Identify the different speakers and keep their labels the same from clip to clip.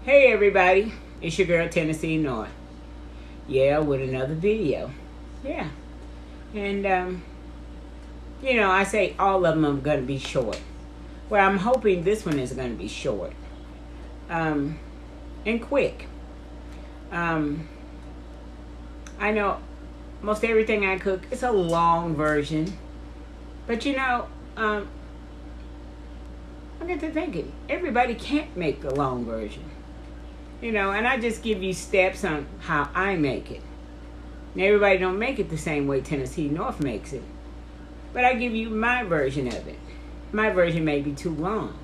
Speaker 1: Hey everybody, it's your girl Tennessee North. Yeah, with another video. Yeah. And I say all of them are gonna be short. Well, I'm hoping this one is gonna be short. And quick. I know most everything I cook is a long version. But I get to thinking, everybody can't make the long version. And I just give you steps on how I make it. Now, everybody don't make it the same way Tennessee North makes it. But I give you my version of it. My version may be too long.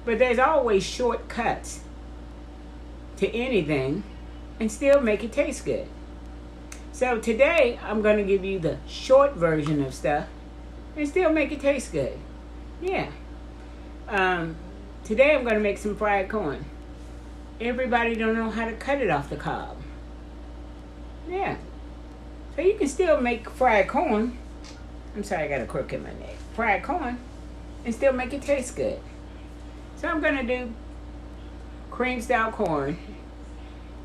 Speaker 1: But there's always shortcuts to anything and still make it taste good. So today, I'm going to give you the short version of stuff and still make it taste good. Yeah. Today, I'm going to make some fried corn. Everybody don't know how to cut it off the cob. Yeah. So you can still make fried corn. I'm sorry, I got a crook in my neck. Fried corn and still make it taste good. So I'm going to do cream style corn.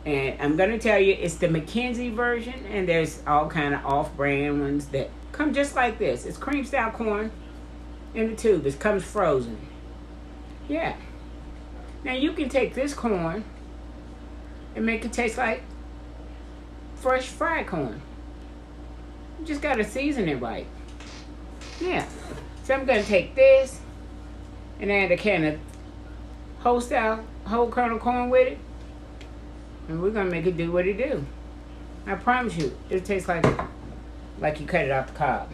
Speaker 1: And I'm going to tell you it's the McKenzie version. And there's all kind of off-brand ones that come just like this. It's cream style corn in the tube. It comes frozen. Yeah. Now you can take this corn and make it taste like fresh fried corn. You just got to season it right. Yeah. So I'm going to take this and add a can of whole kernel corn with it. And we're going to make it do what it do. I promise you, it'll taste like you cut it off the cob.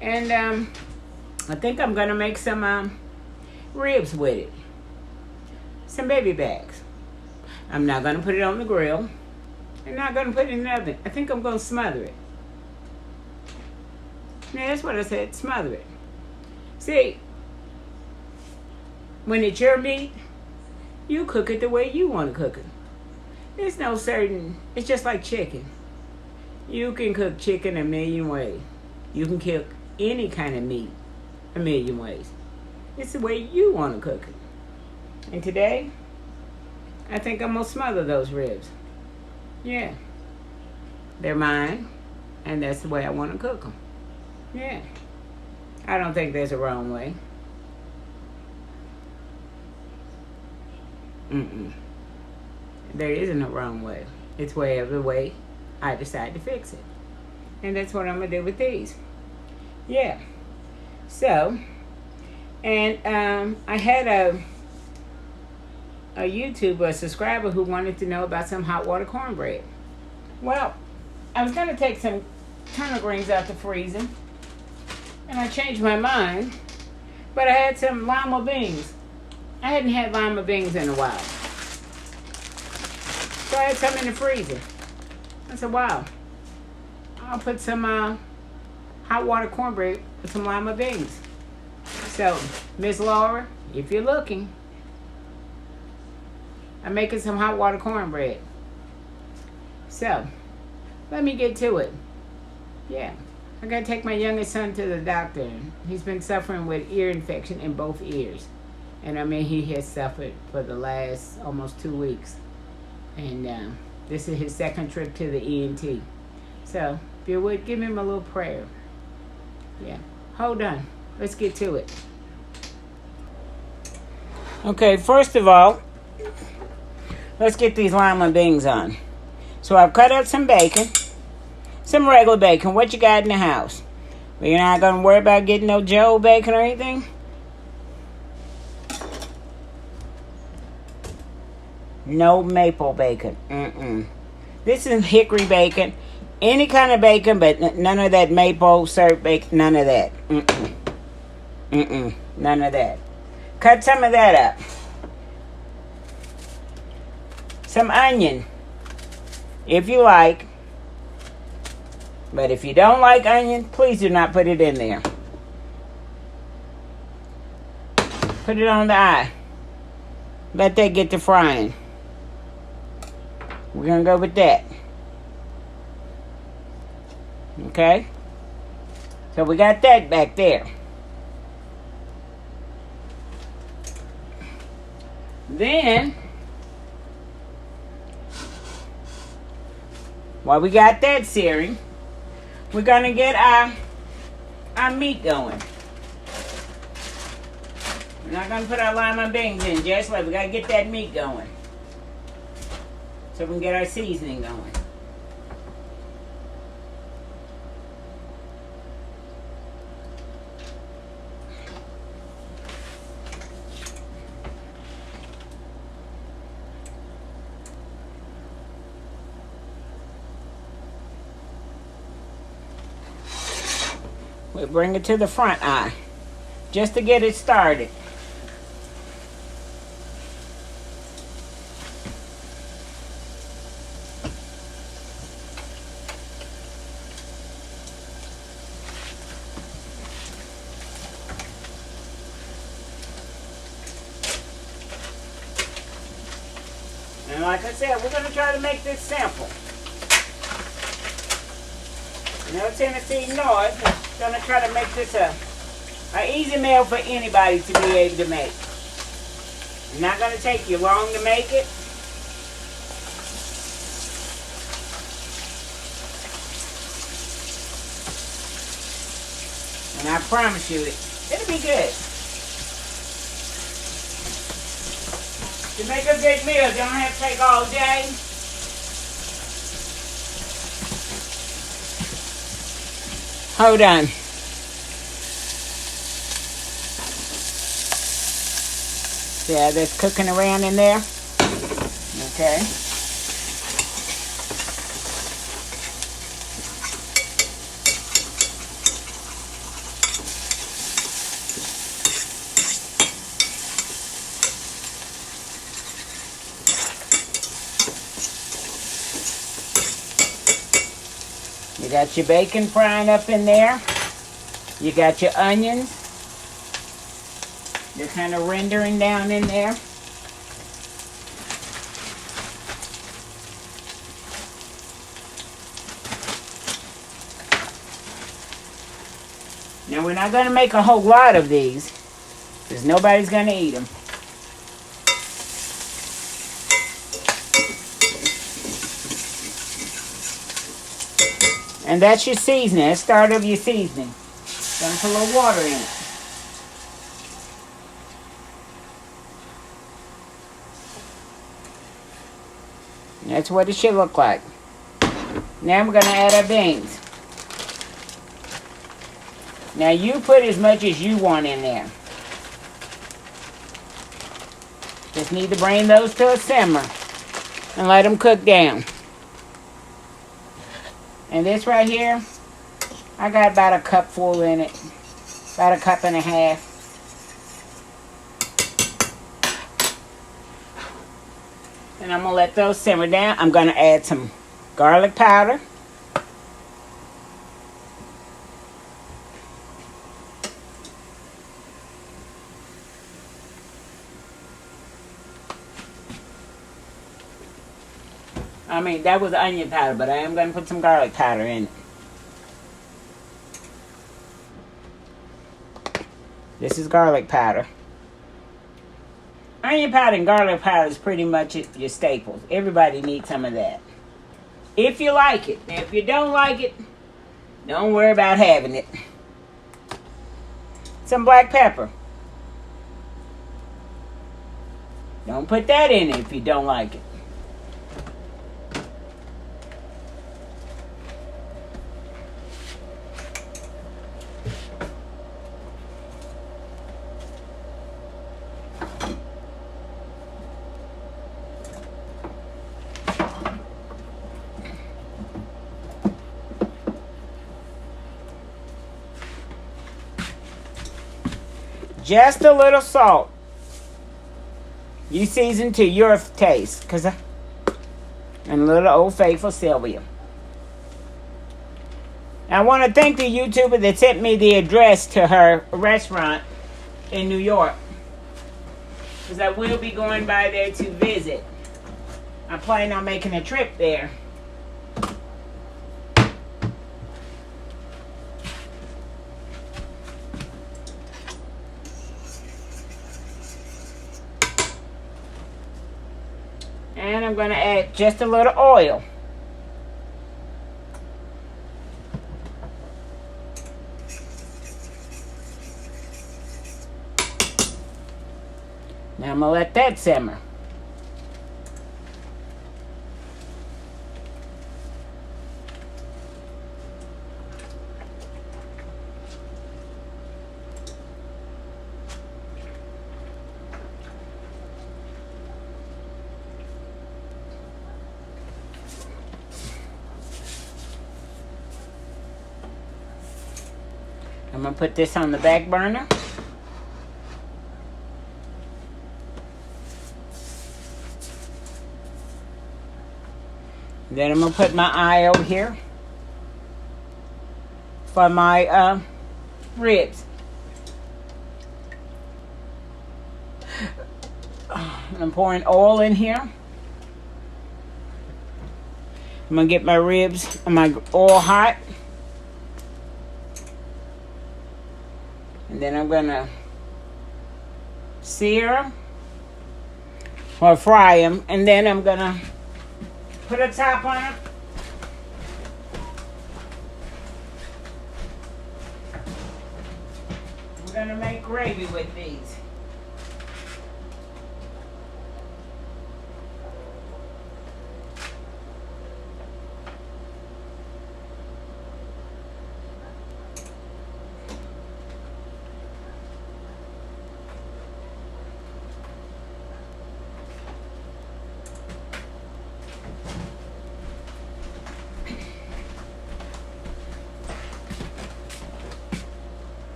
Speaker 1: And I think I'm going to make some ribs with it. Some baby backs. I'm not going to put it on the grill. I'm not going to put it in the oven. I think I'm going to smother it. Yeah, that's what I said, smother it. See, when it's your meat, you cook it the way you want to cook it. There's no certain, it's just like chicken. You can cook chicken a million ways. You can cook any kind of meat a million ways. It's the way you want to cook it. And today, I think I'm going to smother those ribs. Yeah. They're mine, and that's the way I want to cook them. Yeah. I don't think there's a wrong way. There isn't a wrong way. It's whatever way I decide to fix it. And that's what I'm going to do with these. Yeah. So, and I had a YouTuber, a subscriber, who wanted to know about some hot water cornbread. Well, I was going to take some turnip greens out the freezer, and I changed my mind, but I had some lima beans. I hadn't had lima beans in a while. So I had some in the freezer. I said, wow, I'll put some hot water cornbread with some lima beans. So, Miss Laura, if you're looking, I'm making some hot water cornbread. So, let me get to it. Yeah, I gotta take my youngest son to the doctor. He's been suffering with ear infection in both ears. And he has suffered for the last almost 2 weeks. And this is his second trip to the ENT. So, if you would, give him a little prayer. Yeah, hold on. Let's get to it. Okay, first of all, let's get these lima beans on. So I've cut up some bacon. Some regular bacon. What you got in the house? Well, you're not going to worry about getting no Joe bacon or anything? No maple bacon. This is hickory bacon. Any kind of bacon, but none of that maple syrup bacon. None of that. None of that. Cut some of that up. Some onion, if you like. But if you don't like onion, please do not put it in there. Put it on the eye. Let that get to frying. We're going to go with that. Okay? So we got that back there. Then While we got that searing, we're gonna get our meat going. We're not gonna put our lima beans in just yet. We gotta get that meat going, so we can get our seasoning going. We'll bring it to the front eye, just to get it started. And like I said, we're going to try to make this simple. No Tennessee North is going to try to make this an easy meal for anybody to be able to make. It's not going to take you long to make it. And I promise you, it'll be good. To make a good meal, you don't have to take all day. Hold on. Yeah, that's cooking around in there. Okay. You got your bacon frying up in there. You got your onions. They're kind of rendering down in there. Now we're not going to make a whole lot of these, because nobody's going to eat them. And that's your seasoning. That's the start of your seasoning. Gonna put a little water in it. And that's what it should look like. Now we're gonna add our beans. Now you put as much as you want in there. Just need to bring those to a simmer and let them cook down. And this right here, I got about a cup full in it. About a cup and a half. And I'm going to let those simmer down. I'm going to add some garlic powder. I mean, that was onion powder, but I am going to put some garlic powder in it. This is garlic powder. Onion powder and garlic powder is pretty much your staples. Everybody needs some of that. If you like it. Now, if you don't like it, don't worry about having it. Some black pepper. Don't put that in it if you don't like it. Just a little salt. You season to your taste. And a little Old Faithful Sylvia. I want to thank the YouTuber that sent me the address to her restaurant in New York. Because I will be going by there to visit. I plan on making a trip there. And I'm going to add just a little oil. I'm going to let that simmer. I'm going to put this on the back burner. Then I'm going to put my eye over here for my ribs. I'm pouring oil in here. I'm going to get my ribs and my oil hot. And then I'm going to sear them or fry them. And then I'm going to put a top on it. I'm going to make gravy with these.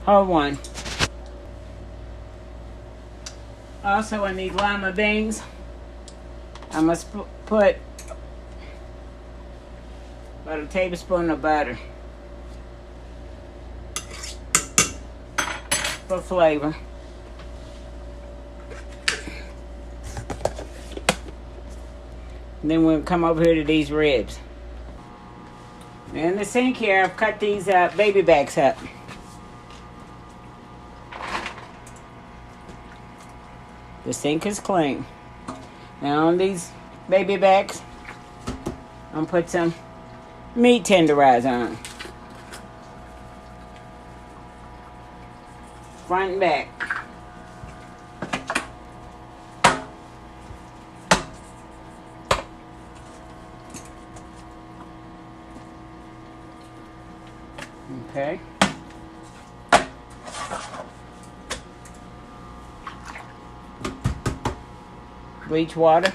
Speaker 1: Hold on. Also, I need lima beans. I must put about a tablespoon of butter for flavor. And then we'll come over here to these ribs. In the sink here, I've cut these baby backs up. The sink is clean. Now on these baby backs, I'm gonna put some meat tenderizer on. Front and back. Okay. Bleach water.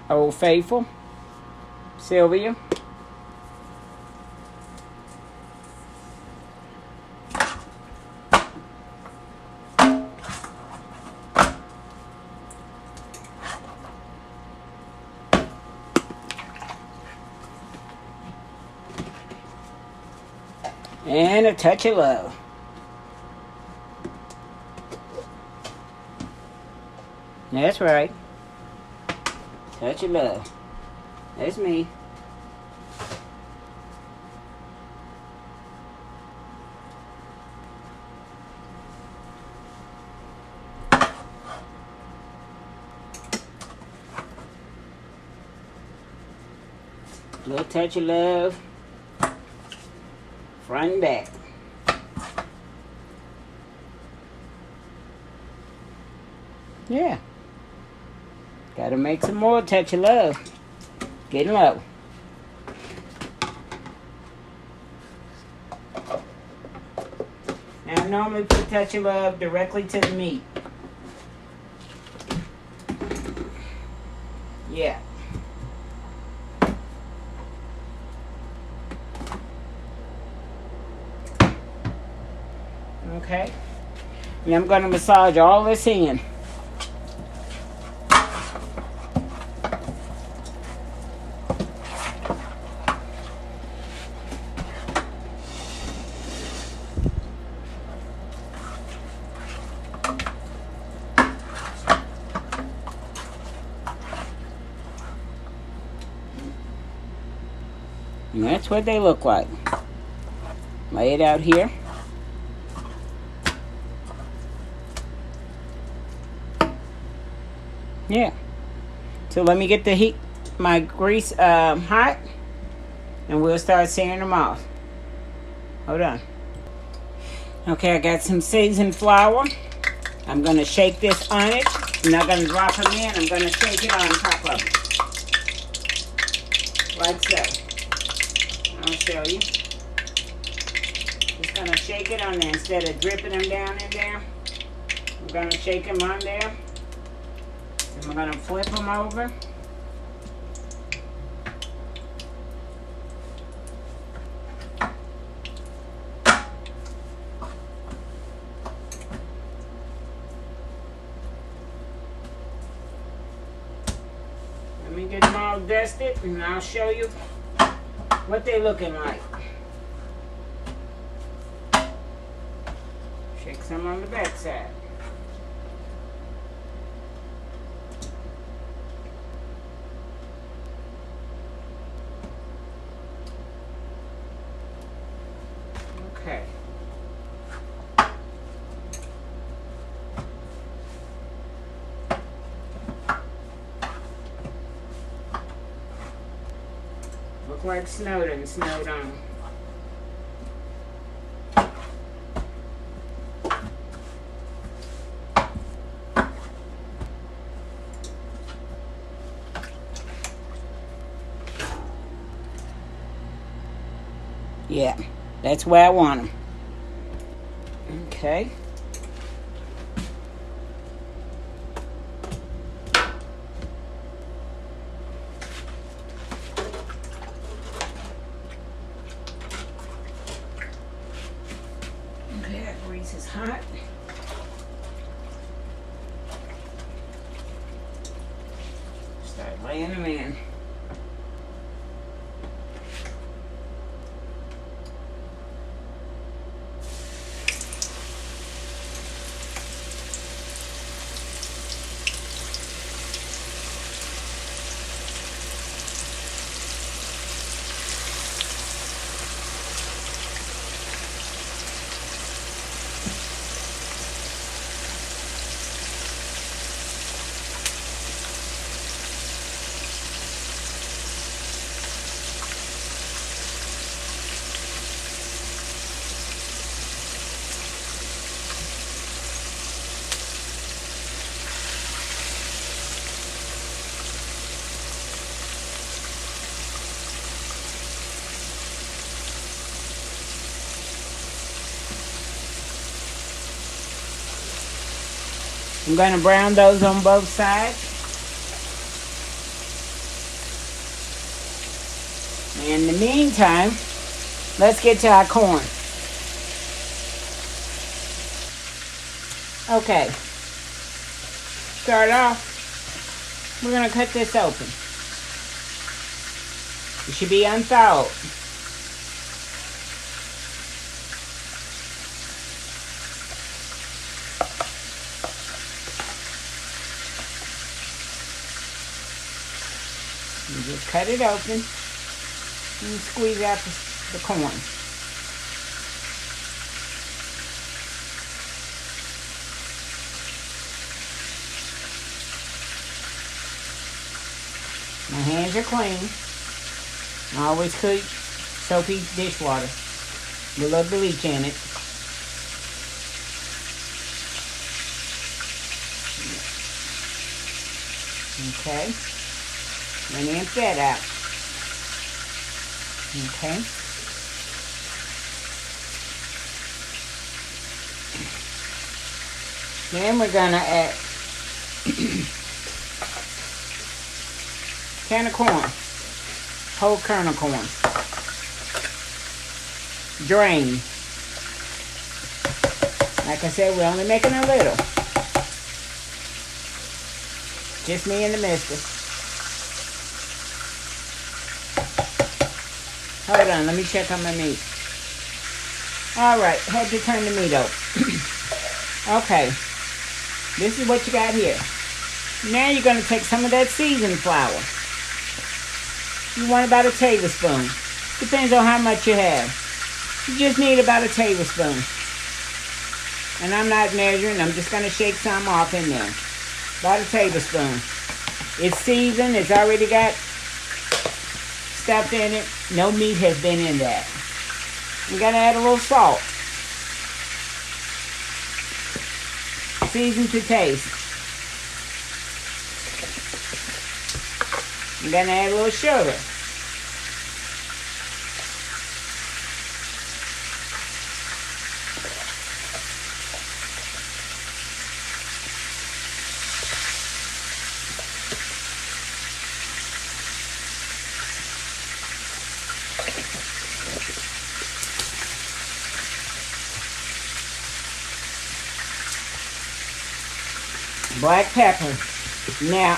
Speaker 1: Old Faithful. Sylvia. And a touch of love. That's right. Touch of love. That's me. Little touch of love. Front and back. Yeah. Gotta make some more touch of love. Getting low. Now I normally put touch of love directly to the meat. Yeah. Okay. And I'm gonna massage all this in. And that's what they look like. Lay it out here. Yeah. So let me get the heat, my grease hot, and we'll start searing them off. Hold on. Okay, I got some seasoned flour. I'm going to shake this on it. I'm not going to drop them in. I'm going to shake it on top of it. Like so. I'll show you. Just going to shake it on there instead of dripping them down in there. I'm going to shake them on there. And we're going to flip them over. Let me get them all dusted and I'll show you what they're looking like. Shake some on the back side. Okay. Look like snowed and snowed on. Yeah, that's where I want them. Okay. Okay, that grease is hot. Start laying them in. I'm going to brown those on both sides. In the meantime, let's get to our corn. Okay. Start off, we're going to cut this open. It should be unthawed. You just cut it open and squeeze out the corn. My hands are clean. I always keep soapy dishwater with a little bleach in it. Okay. And empty that out. Okay. Then we're gonna add can of corn, whole kernel corn. Drain. Like I said, we're only making a little. Just me and the mister. Hold on, let me check on my meat. Alright, had to turn the meat over. Okay, this is what you got here. Now you're going to take some of that seasoned flour. You want about a tablespoon. Depends on how much you have. You just need about a tablespoon. And I'm not measuring, I'm just going to shake some off in there. About a tablespoon. It's seasoned, it's already got stuff in it. No meat has been in that. We gotta add a little salt. Season to taste. I'm gonna add a little sugar. Black pepper. Now,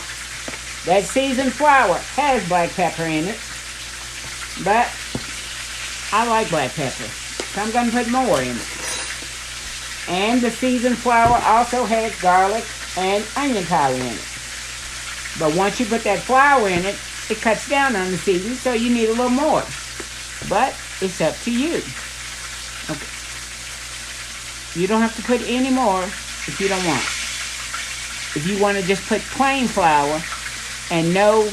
Speaker 1: that seasoned flour has black pepper in it, but I like black pepper, so I'm going to put more in it. And the seasoned flour also has garlic and onion powder in it. But once you put that flour in it, it cuts down on the seasoning, so you need a little more. But it's up to you. Okay. You don't have to put any more if you don't want. If you want to just put plain flour and no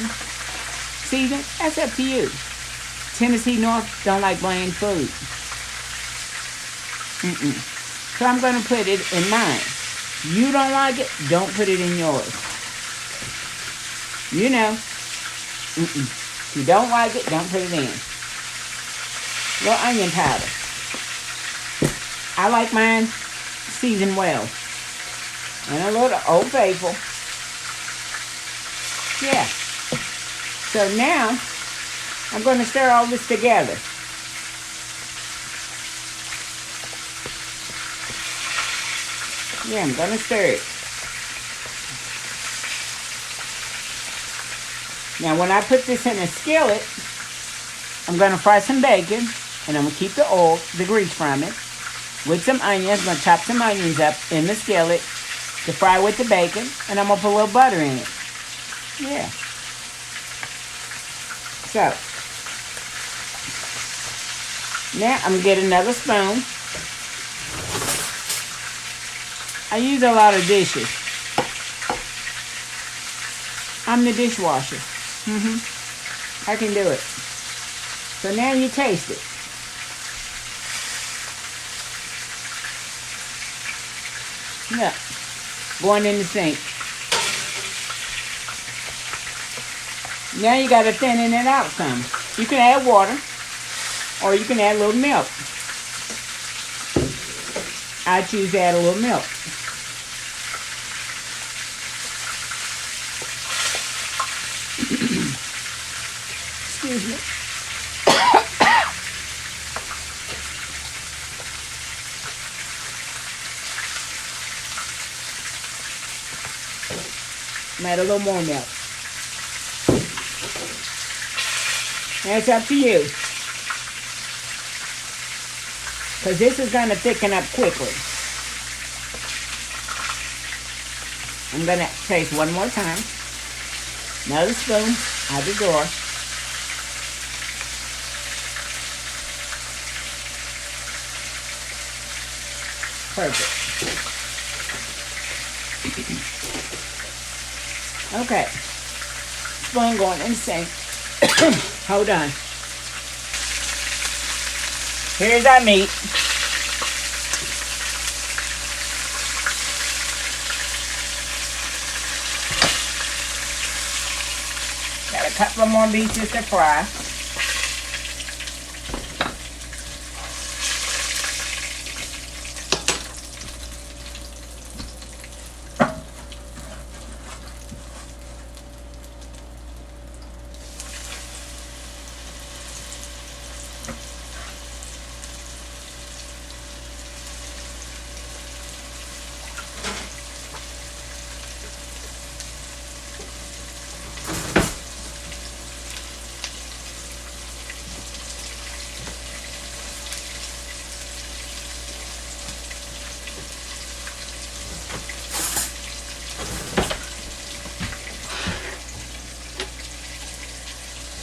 Speaker 1: seasoning, that's up to you. Tennessee North don't like bland food. So I'm going to put it in mine. You don't like it, don't put it in yours. You know. If you don't like it, don't put it in. A little onion powder. I like mine seasoned well. And a little Old Faithful. Yeah. So now, I'm going to stir all this together. Yeah, I'm going to stir it. Now, when I put this in a skillet, I'm going to fry some bacon. And I'm going to keep the oil, the grease from it, with some onions. I'm going to chop some onions up in the skillet to fry with the bacon, and I'm going to put a little butter in it. Yeah. So, now I'm going to get another spoon. I use a lot of dishes. I'm the dishwasher. I can do it. So now you taste it. Yeah. Going in the sink. Now you got to thin it out some. You can add water, or you can add a little milk. I choose to add a little milk. Excuse me. Add a little more milk. That's up to you. Because this is going to thicken up quickly. I'm going to taste one more time. Another spoon out the door. Perfect. Okay. Spoon going in the sink. Hold on. Here's our meat. Got a couple more pieces to fry.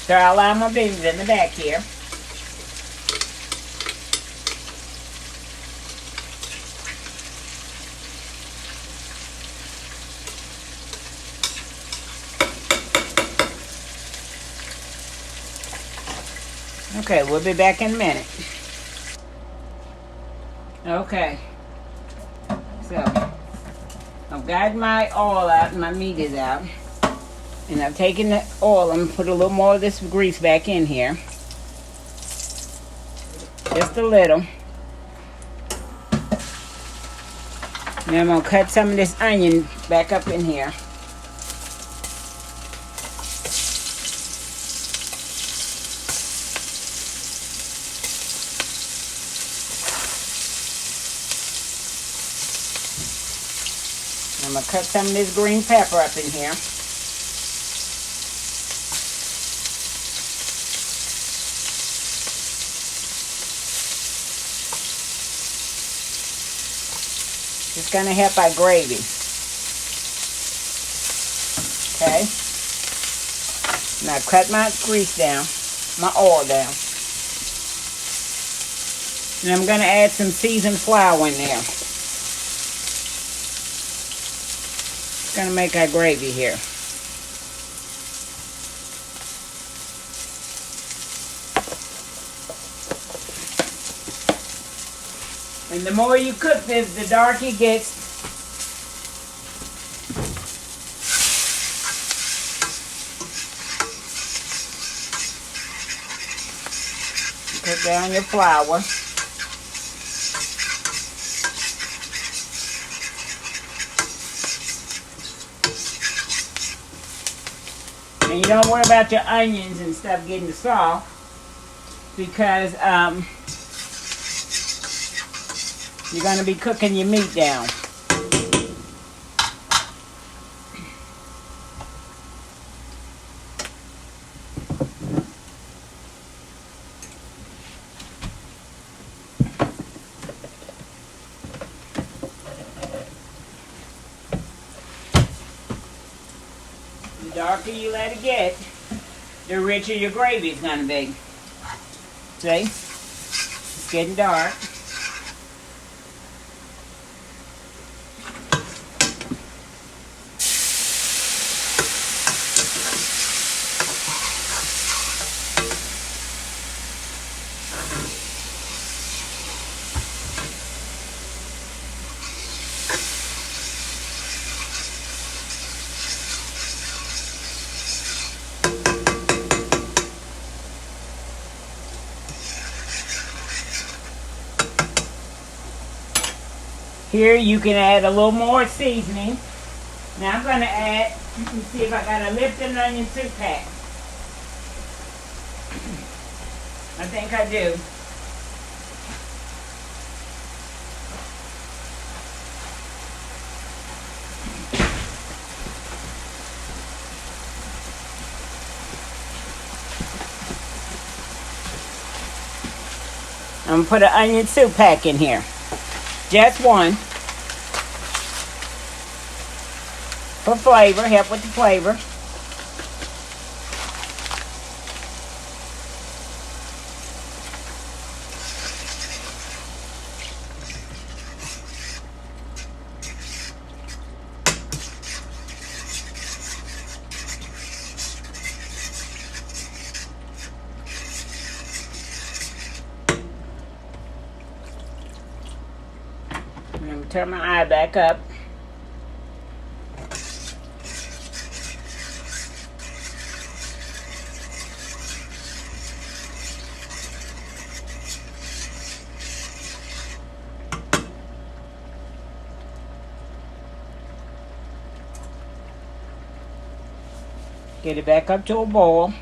Speaker 1: So I'll line my beans in the back here. Okay, we'll be back in a minute. Okay. So, I've got my oil out and my meat is out. And I've taken the oil and put a little more of this grease back in here. Just a little. Now I'm going to cut some of this onion back up in here. I'm going to cut some of this green pepper up in here. It's going to help our gravy. Okay. Now cut my grease down, my oil down. And I'm going to add some seasoned flour in there. It's going to make our gravy here. And the more you cook this, the darker it gets. Put down your flour. And you don't worry about your onions and stuff getting soft because you're going to be cooking your meat down. The darker you let it get, the richer your gravy is going to be. See? It's getting dark. Here you can add a little more seasoning. Now I'm going to add, you can see if I got a Lipton onion soup pack. I think I do. I'm going to put an onion soup pack in here. Just one. For flavor, help with the flavor. Turn my eye back up. Get it back up to a boil.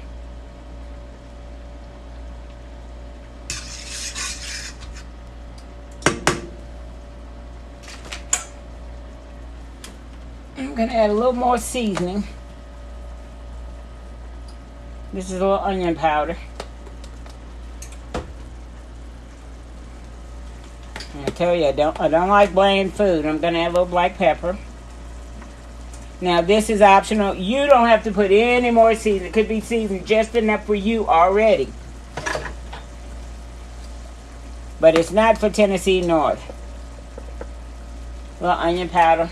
Speaker 1: I'm going to add a little more seasoning. This is a little onion powder. And I tell you, I don't like bland food. I'm going to add a little black pepper. Now this is optional. You don't have to put any more seasoning. It could be seasoned just enough for you already. But it's not for Tennessee North. A little onion powder.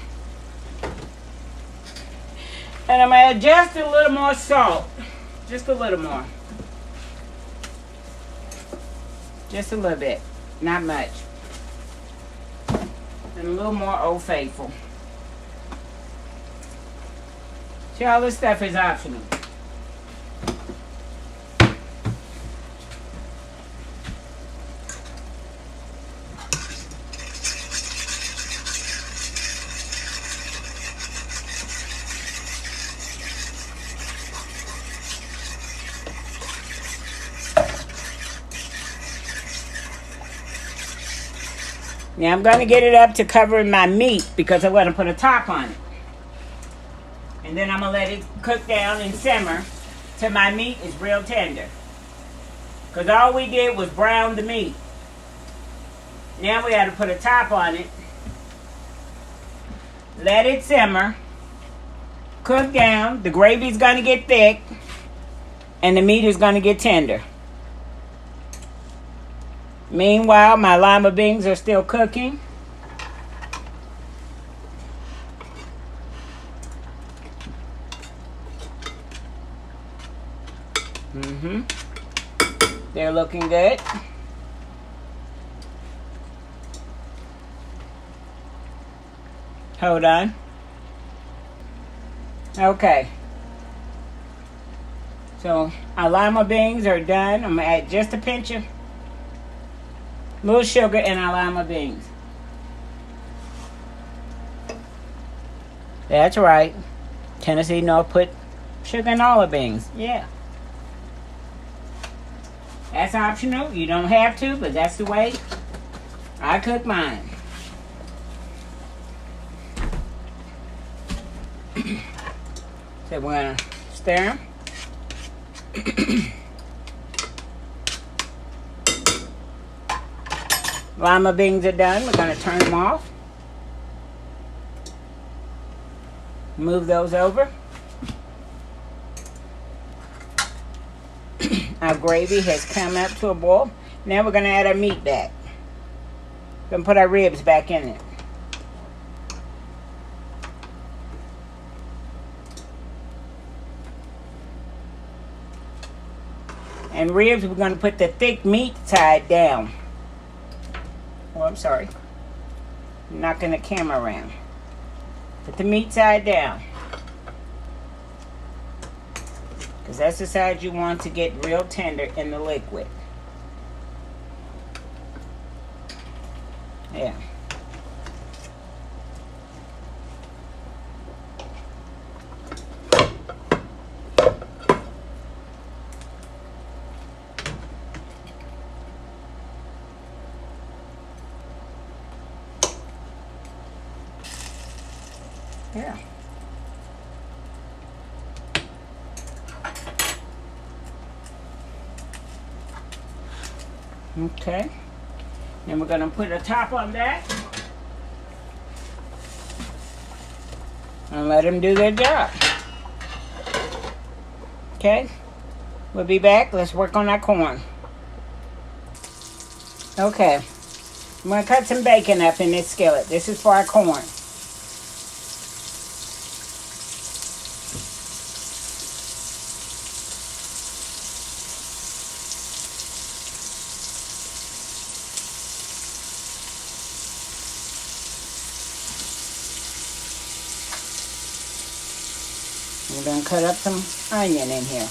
Speaker 1: And I'm going to add just a little more salt. Just a little more. Just a little bit. Not much. And a little more Old Faithful. See, all this stuff is optional. Now I'm going to get it up to covering my meat because I'm going to put a top on it. And then I'm going to let it cook down and simmer till my meat is real tender. Because all we did was brown the meat. Now we got to put a top on it. Let it simmer. Cook down. The gravy's going to get thick. And the meat is going to get tender. Meanwhile, my lima beans are still cooking. They're looking good. Hold on. Okay. So our lima beans are done. I'm going to add just a pinch of little sugar in our lima beans. That's right. Tennessee North put sugar in all the beans. Yeah. That's optional. You don't have to, but that's the way I cook mine. So we're going to stir them. Lima beans are done. We're going to turn them off. Move those over. Our gravy has come up to a boil. Now we're going to add our meat back. We're going to put our ribs back in it. And ribs, we're going to put the thick meat side down. Oh, I'm sorry. I'm knocking the camera around. Put the meat side down. Because that's the side you want to get real tender in the liquid. Yeah. Yeah. Okay. Then we're going to put a top on that. And let them do their job. Okay. We'll be back. Let's work on our corn. Okay. I'm going to cut some bacon up in this skillet. This is for our corn. We're going to cut up some onion in here.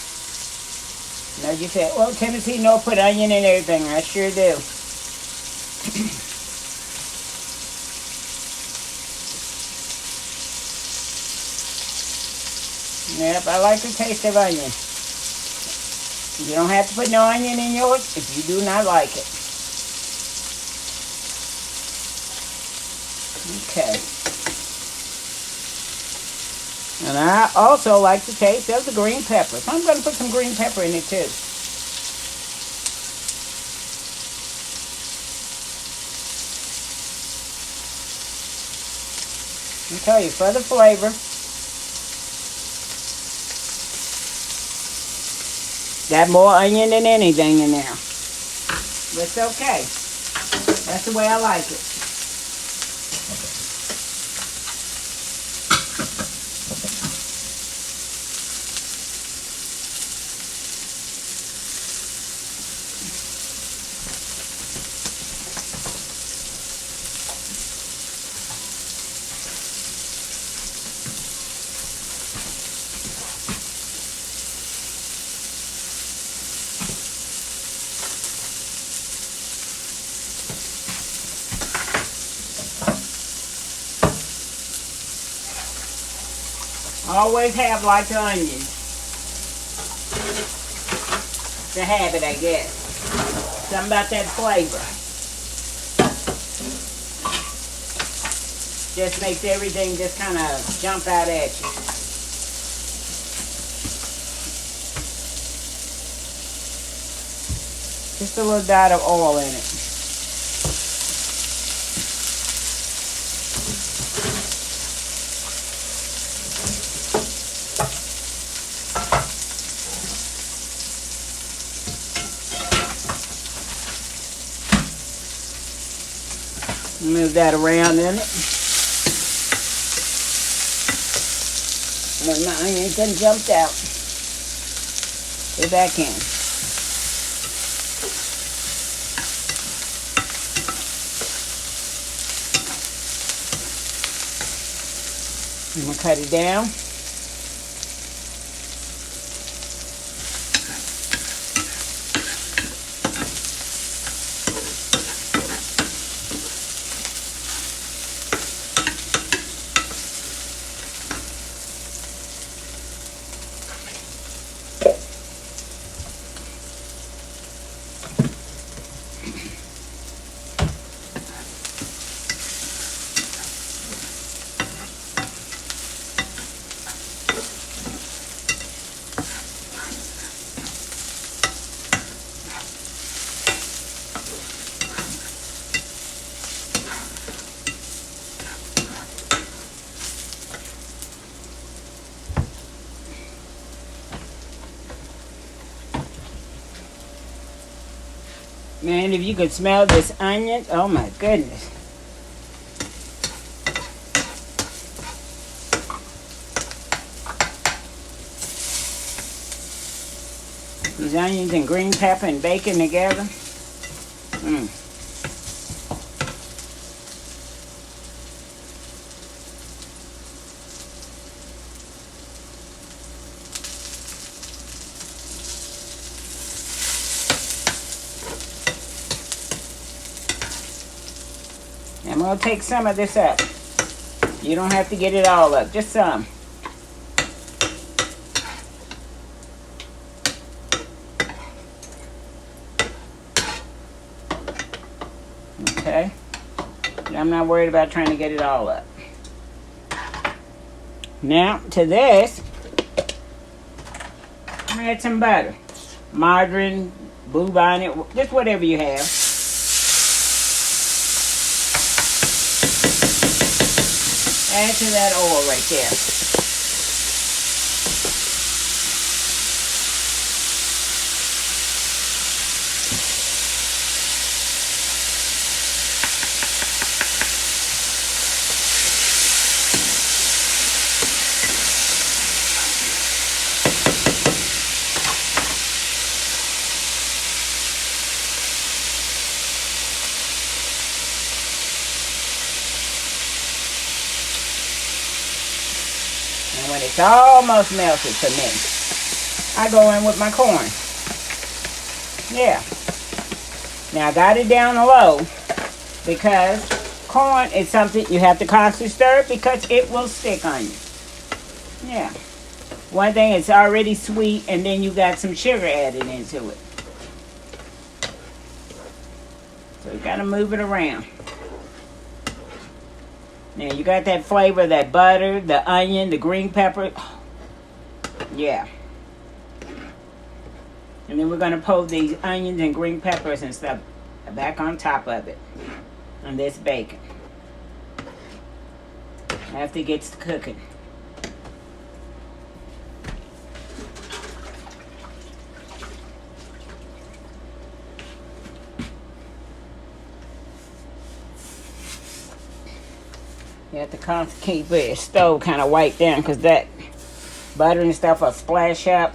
Speaker 1: Now you say, well, Tennessee no put onion in everything. I sure do. Yep, I like the taste of onion. You don't have to put no onion in yours if you do not like it. Okay. And I also like the taste of the green pepper. So I'm going to put some green pepper in it too. I'll tell you, for the flavor. Got more onion than anything in there. But it's okay. That's the way I like it. Always have lots of onions. It's a habit, I guess. Something about that flavor. Just makes everything just kind of jump out at you. Just a little dot of oil in it. Move that around in it. And my onions done jumped out. Get back in. I'm going to cut it down. Man, if you could smell this onion, oh my goodness. These onions and green pepper and bacon together. I'm going to take some of this up. You don't have to get it all up, just some. Okay. I'm not worried about trying to get it all up. Now, to this, I'm going to add some butter. Margarine, bluebonnet, just whatever you have. Add to that oil right there. And when it's almost melted for me, I go in with my corn. Yeah. Now I got it down low because corn is something you have to constantly stir because it will stick on you. Yeah. One thing, it's already sweet, and then you got some sugar added into it. So you got to move it around. Now you got that flavor, that butter, the onion, the green pepper. Yeah. And then we're going to pour these onions and green peppers and stuff back on top of it. On this bacon. After it gets to cooking. You have to constantly keep the stove kind of wiped down because that butter and stuff will splash up.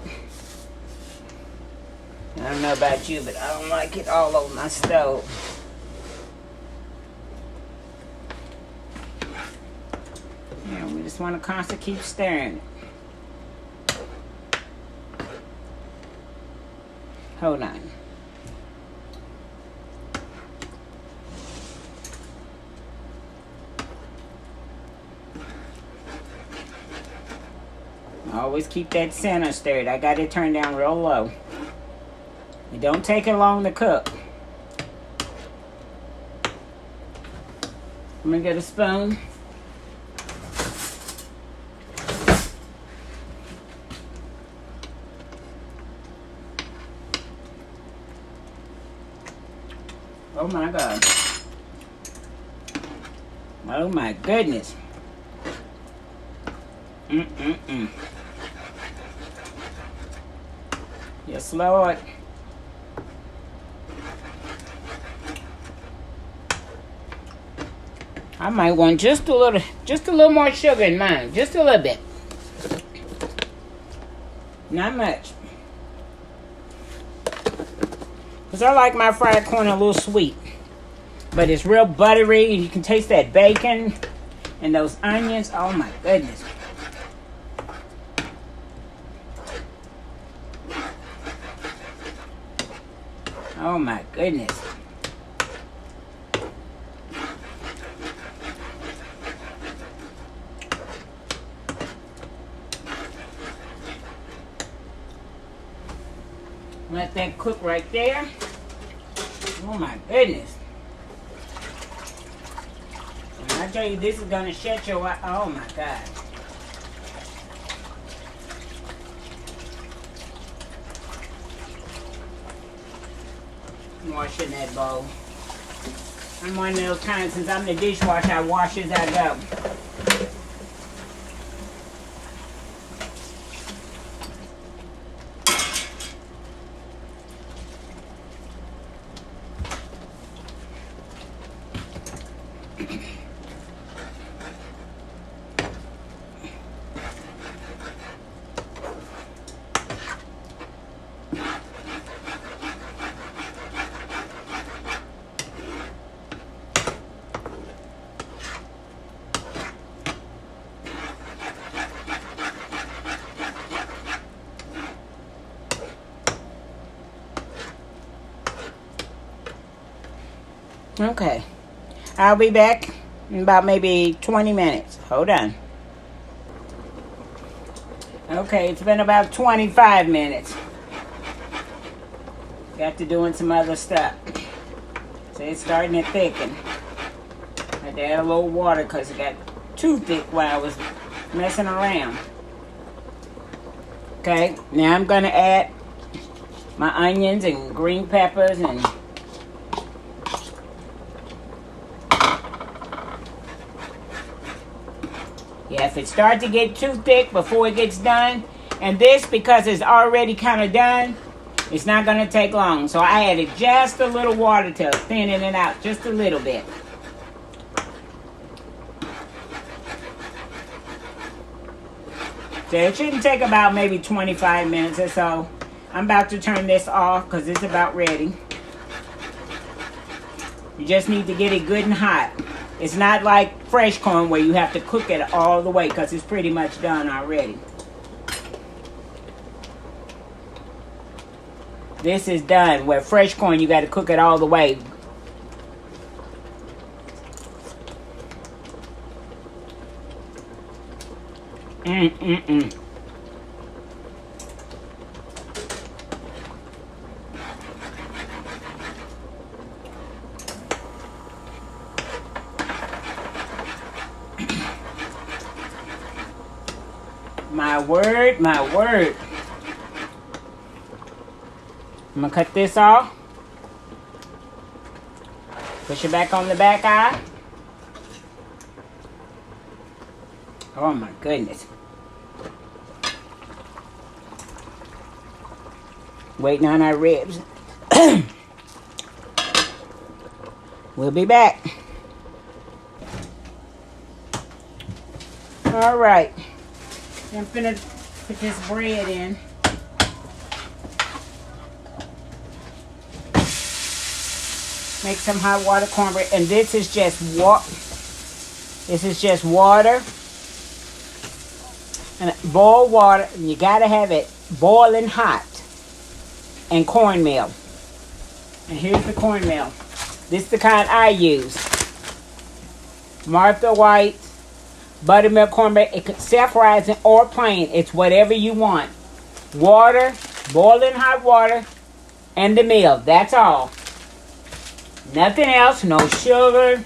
Speaker 1: I don't know about you, but I don't like it all over my stove. Yeah, we just want to constantly keep stirring it. Hold on. Always keep that center stirred. I got it turned down real low. It don't take it long to cook. I'm gonna get a spoon. Oh my God. Oh my goodness. Yes, Lord. I might want just a little more sugar in mine. Just a little bit. Not much. Because I like my fried corn a little sweet. But it's real buttery. And you can taste that bacon and those onions. Oh my goodness. Oh my goodness. Let that cook right there. Oh my goodness. When I tell you this is gonna shut your eye. Oh my God. I'm washing that bowl. I'm one of those times, since I'm the dishwasher, I wash as I go. Okay, I'll be back in about maybe 20 minutes. Hold on. Okay, it's been about 25 minutes. Got to doing some other stuff. So it's starting to thicken. I had to add a little water because it got too thick while I was messing around. Okay, now I'm going to add my onions and green peppers and yeah, if it starts to get too thick before it gets done, and this, because it's already kind of done, it's not going to take long. So I added just a little water to thinning it out, just a little bit. So it shouldn't take about maybe 25 minutes or so. I'm about to turn this off because it's about ready. You just need to get it good and hot. It's not like fresh corn where you have to cook it all the way because it's pretty much done already. This is done. Where fresh corn, you got to cook it all the way. My word, my word. I'm going to cut this off. Push it back on the back eye. Oh my goodness. Waiting on our ribs. We'll be back. All right. I'm finna put this bread in. Make some hot water cornbread, and this is just water and boiled water. You gotta have it boiling hot, and cornmeal. And here's the cornmeal. This is the kind I use. Martha White buttermilk cornbread. It could self-rising or plain. It's whatever you want. Water, boiling hot water, and the meal. That's all. Nothing else. No sugar.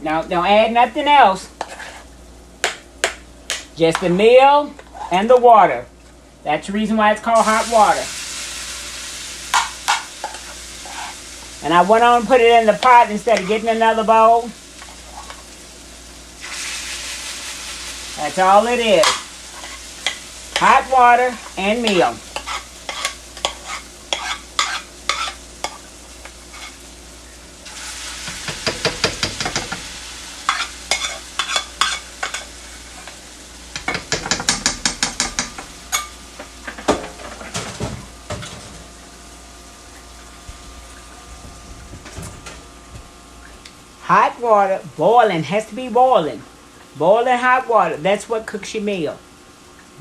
Speaker 1: No, don't add nothing else. Just the meal and the water. That's the reason why it's called hot water. And I went on and put it in the pot instead of getting another bowl. That's all it is. Hot water and meal. Hot water, boiling, has to be boiling. Boiling hot water, that's what cooks your meal.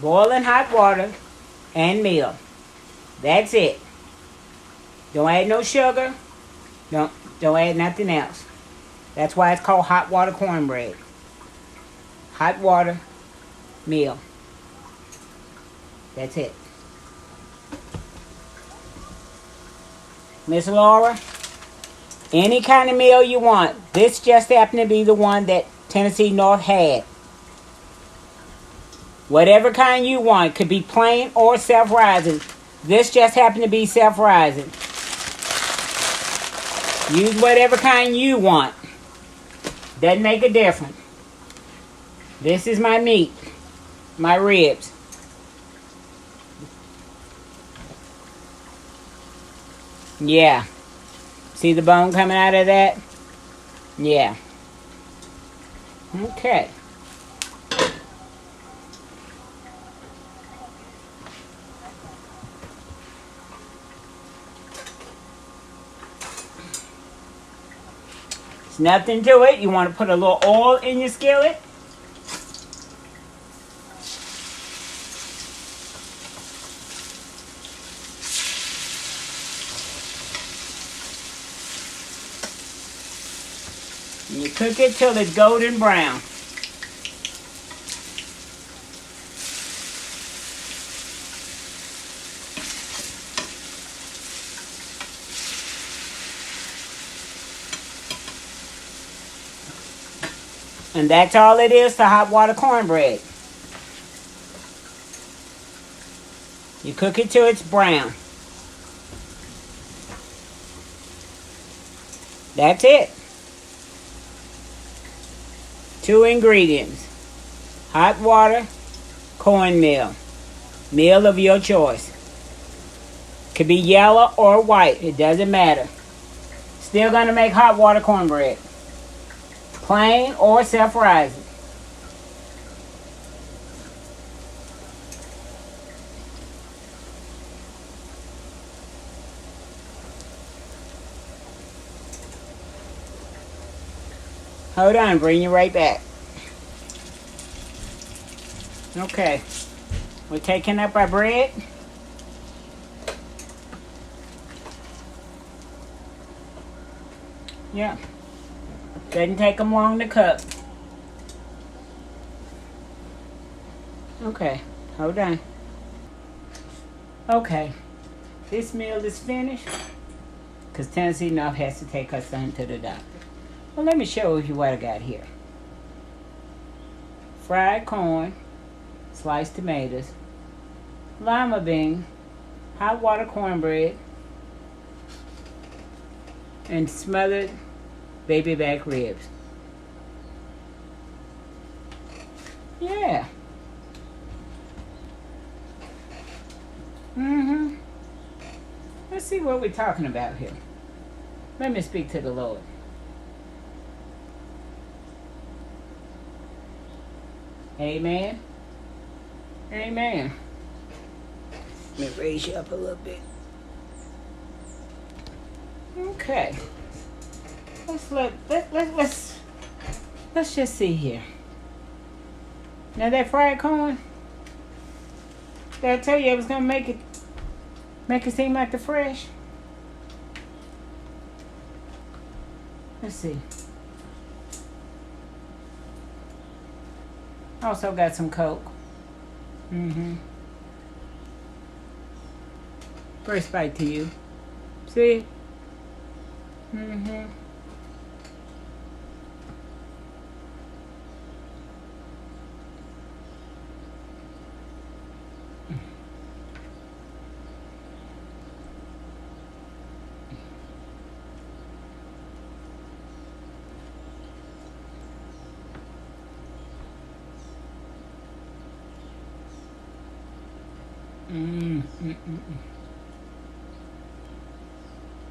Speaker 1: Boiling hot water and meal. That's it. Don't add no sugar. Don't add nothing else. That's why it's called hot water cornbread. Hot water, meal. That's it. Miss Laura? Any kind of meal you want. This just happened to be the one that Tennessee North had. Whatever kind you want. Could be plain or self-rising. This just happened to be self-rising. Use whatever kind you want. Doesn't make a difference. This is my meat. My ribs. Yeah. See the bone coming out of that? Yeah. Okay. There's nothing to it. You want to put a little oil in your skillet. And you cook it till it's golden brown. And that's all it is to hot water cornbread. You cook it till it's brown. That's it. 2 ingredients. Hot water, cornmeal. Meal of your choice. Could be yellow or white. It doesn't matter. Still gonna make hot water cornbread. Plain or self-rising. Hold on, bring you right back. Okay. We're taking up our bread. Yeah. Doesn't take them long to cook. Okay. Hold on. Okay. This meal is finished. Because Tennessee North has to take her son to the doctor. Well, let me show you what I got here. Fried corn, sliced tomatoes, lima bean, hot water cornbread, and smothered baby back ribs. Yeah. Let's see what we're talking about here. Let me speak to the Lord. Amen. Amen. Let me raise you up a little bit. Okay. Let's just see here. Now that fried corn, did I tell you I was gonna make it seem like the fresh? Let's see. Also got some Coke. Mm-hmm. First bite to you. See? Mm-hmm. Mm, mm, mm,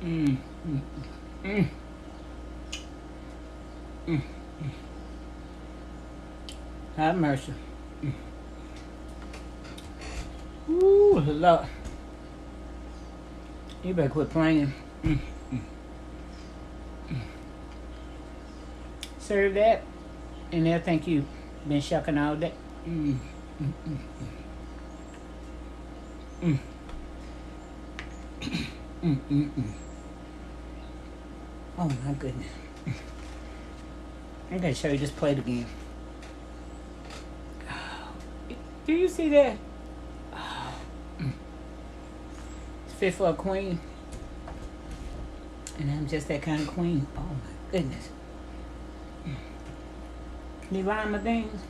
Speaker 1: mm, mm, mm, mm. Have mercy. Ooh, Lord. You better quit playing. Mm. Serve that, and they'll think you've been shucking all day. Mm, mm, mm, mm, mm, mm, mm. Oh my goodness. I'm gonna show you this plate again. Do you see that? It's fit for a queen. And I'm just that kind of queen. Oh my goodness. The lima beans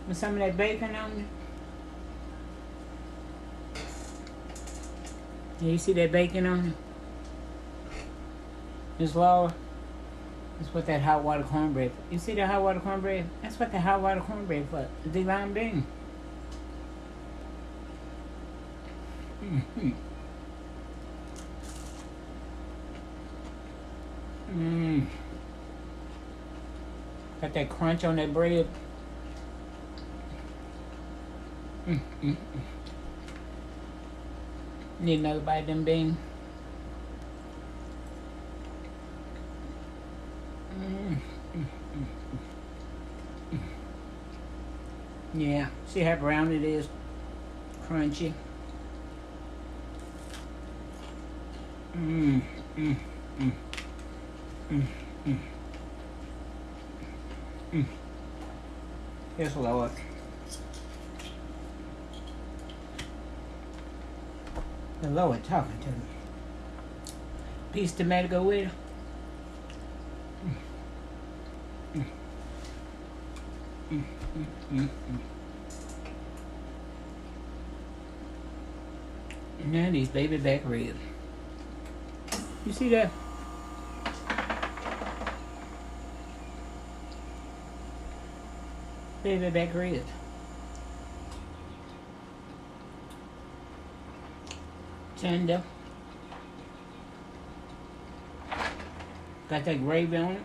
Speaker 1: with some of that bacon on it. Yeah, you see that bacon on it? It's Laura. That's what that hot water cornbread. You see that hot water cornbread? That's what the hot water cornbread for. The lima bean. Mm-hmm. Mmm. Got that crunch on that bread. Mm. Need another bite of them beans. Yeah, see how brown it is? Crunchy. Mm. Yes, Lord. The Lord talking to me. Piece of tomato go with it. And now these baby back ribs. You see that? Baby back ribs. Tender. Got that gravy on it.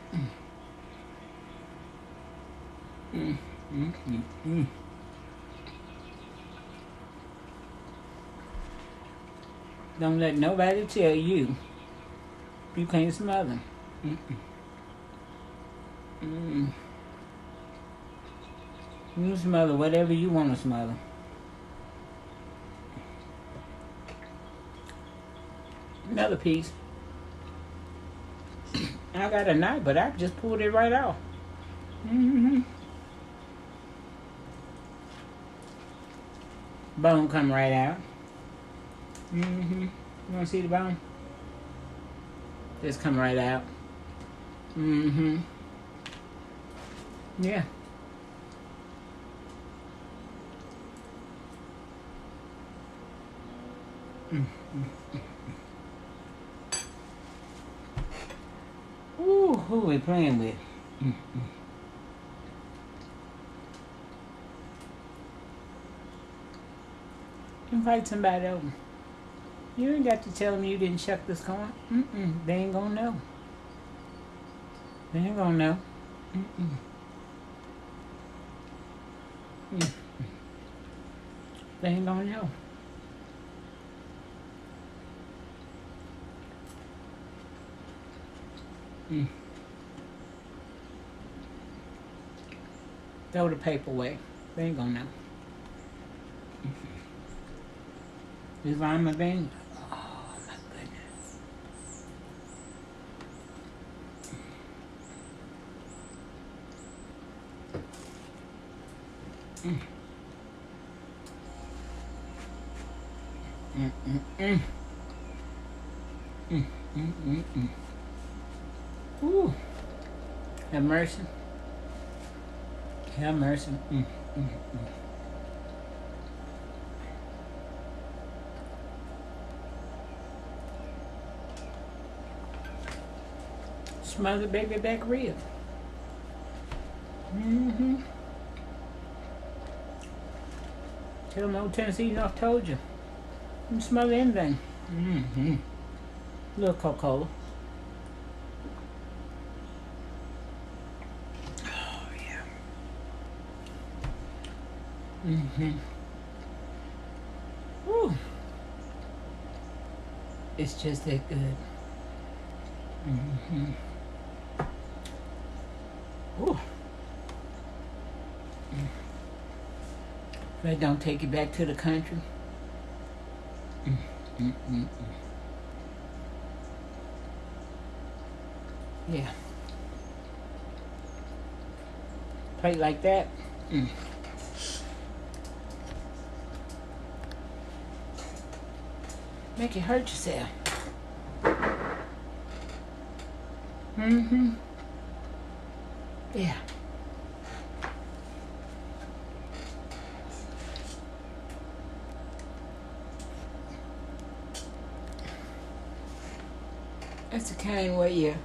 Speaker 1: Don't let nobody tell you you can't smell them. You smell it whatever you want to smell it. Another piece. I got a knife, but I just pulled it right off. Bone come right out. You want to see the bone? Just come right out. Yeah. Ooh, who we playing with? Invite somebody over. You ain't got to tell them you didn't shuck this corn. They ain't gonna know. They ain't gonna know. They ain't gonna know. Throw the paper away. They ain't gonna know. These lima beans. Oh my goodness. Mm. Mm, mm, mm. Mm, mm, mm, mm. Ooh. Have mercy. Have mercy. Mm, mm, mm. Smothered baby back rib. Mm-hmm. Tell them old Tennessee North told you. You can smother anything. Mm-hmm. Little Coca-Cola. Oh, yeah. Mm-hmm. Woo. It's just that good. Mm-hmm. Ooh. That don't take you back to the country. Mm, mm, mm, mm. Yeah. Plate like that. Mm. Make you hurt yourself. Mm-hmm. Yeah. That's the kind where you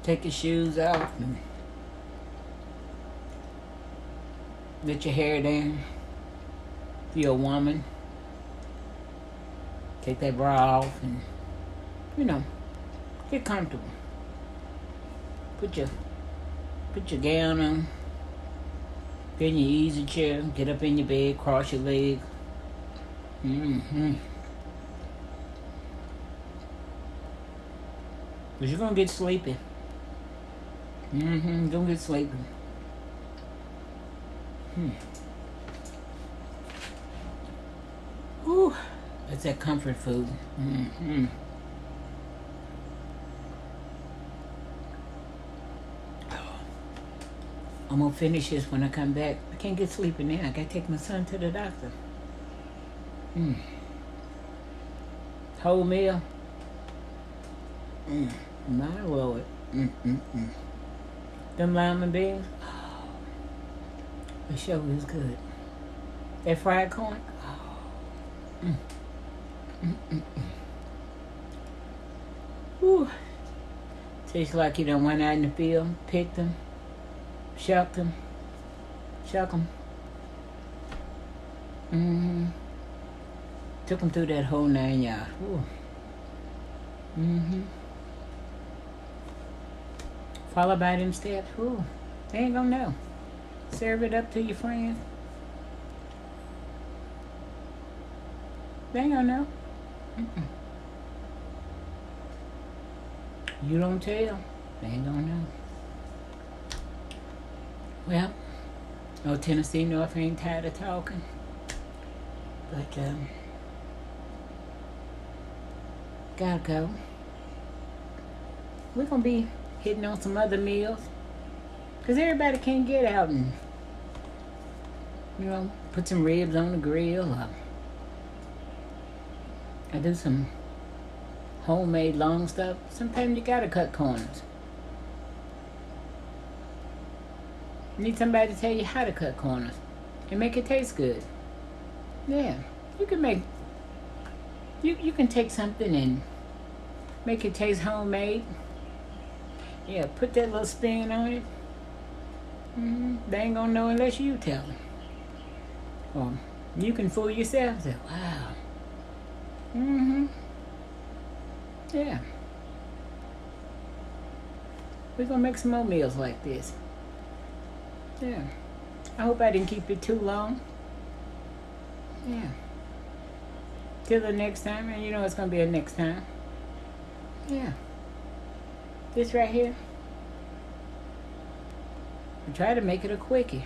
Speaker 1: take your shoes off and let your hair down. If you're a woman, take that bra off and, get comfortable. Put your gown on. Get in your easy chair. Get up in your bed. Cross your legs. Mm-hmm. But you're gonna get sleepy. Mm-hmm. You're gonna get sleepy. Ooh, that's that comfort food. Mm-hmm. I'm gonna finish this when I come back. I can't get sleepy now. I gotta take my son to the doctor. Whole meal. My Lord. Them lima beans. Oh, the show is good. That fried corn. Whew. Tastes like you done went out in the field, picked them, shucked them, shuck them. Took them through that whole 9 yards. Follow by them steps. Ooh, they ain't gonna know. Serve it up to your friends. They ain't gonna know. You don't tell, they ain't gonna know. Well, no Tennessee North ain't tired of talking. But, gotta go. We're gonna be hitting on some other meals. Because everybody can't get out and, put some ribs on the grill. I do some homemade long stuff. Sometimes you gotta cut corners. You need somebody to tell you how to cut corners and make it taste good. Yeah, you can make. You can take something and make it taste homemade. Yeah, put that little spin on it. They ain't gonna know unless you tell them. Or you can fool yourself. Say, wow. Yeah. We're gonna make some more meals like this. Yeah. I hope I didn't keep it too long. Yeah. Till the next time, and it's gonna be a next time. Yeah. This right here. I try to make it a quickie.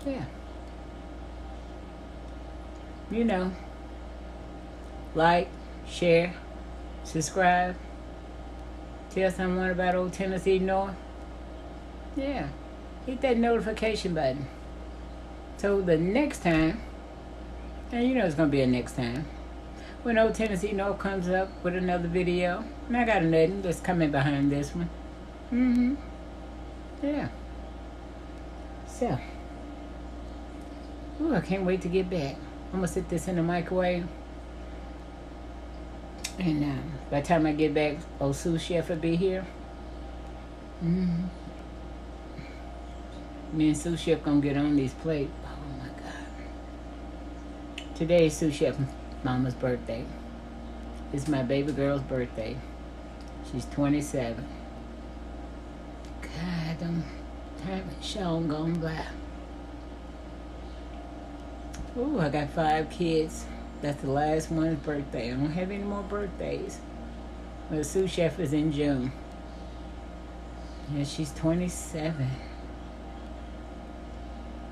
Speaker 1: Yeah. Like, share, subscribe, tell someone about old Tennessee North? Yeah. Hit that notification button. So the next time, and you know it's going to be a next time, when old Tennessee North comes up with another video, and I got another that's coming behind this one. Yeah. So, ooh, I can't wait to get back. I'm going to sit this in the microwave. And by the time I get back, old sous chef will be here. Me and sous chef gonna get on these plates. Oh my God. Today is sous chef mama's birthday. It's my baby girl's birthday. She's 27. God, time and Sean gone by. Ooh, I got 5 kids. That's the last one's birthday. I don't have any more birthdays. Well, the sous chef is in June. Yeah, she's 27.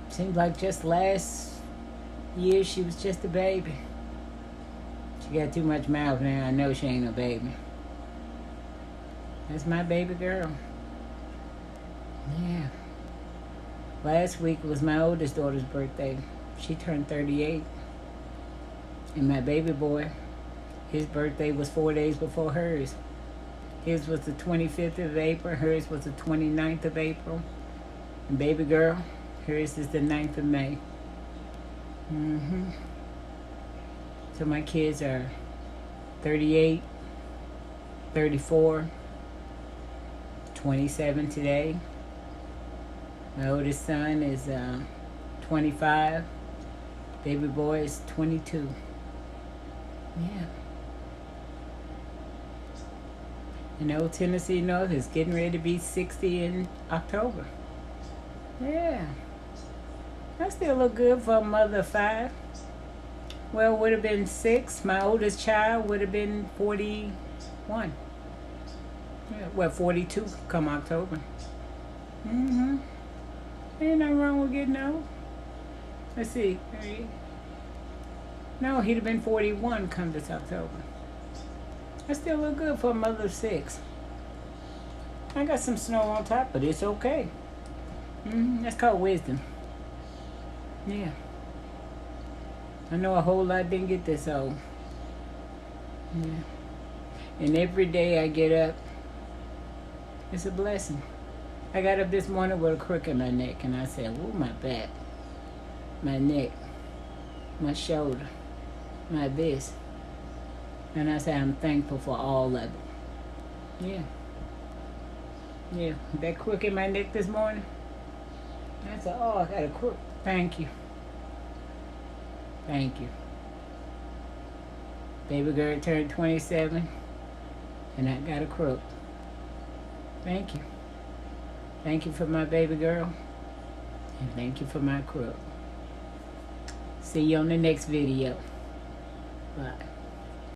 Speaker 1: Seems like just last year she was just a baby. She got too much mouth now. I know she ain't no baby. That's my baby girl. Yeah. Last week was my oldest daughter's birthday. She turned 38. And my baby boy, his birthday was 4 days before hers. His was the 25th of April. Hers was the 29th of April. And baby girl, hers is the 9th of May. So my kids are 38, 34, 27 today. My oldest son is 25. Baby boy is 22. Yeah. And old Tennessee North is getting ready to be 60 in October. Yeah. I still look good for a mother of 5. Well, would have been 6. My oldest child would have been 41. Yeah, well, 42 come October. Ain't nothing wrong with getting old. Let's see. No, he'd have been 41 come this October. I still look good for a mother of 6. I got some snow on top, but it's okay. That's called wisdom. Yeah. I know a whole lot didn't get this old. Yeah. And every day I get up, it's a blessing. I got up this morning with a crook in my neck, and I said, "Ooh, my back, my neck, my shoulder, my this." And I said, I'm thankful for all of it. Yeah. Yeah. That crook in my neck this morning, I said, oh, I got a crook. Thank you. Thank you. Baby girl turned 27, and I got a crook. Thank you. Thank you for my baby girl, and thank you for my crook. See you on the next video. Bye.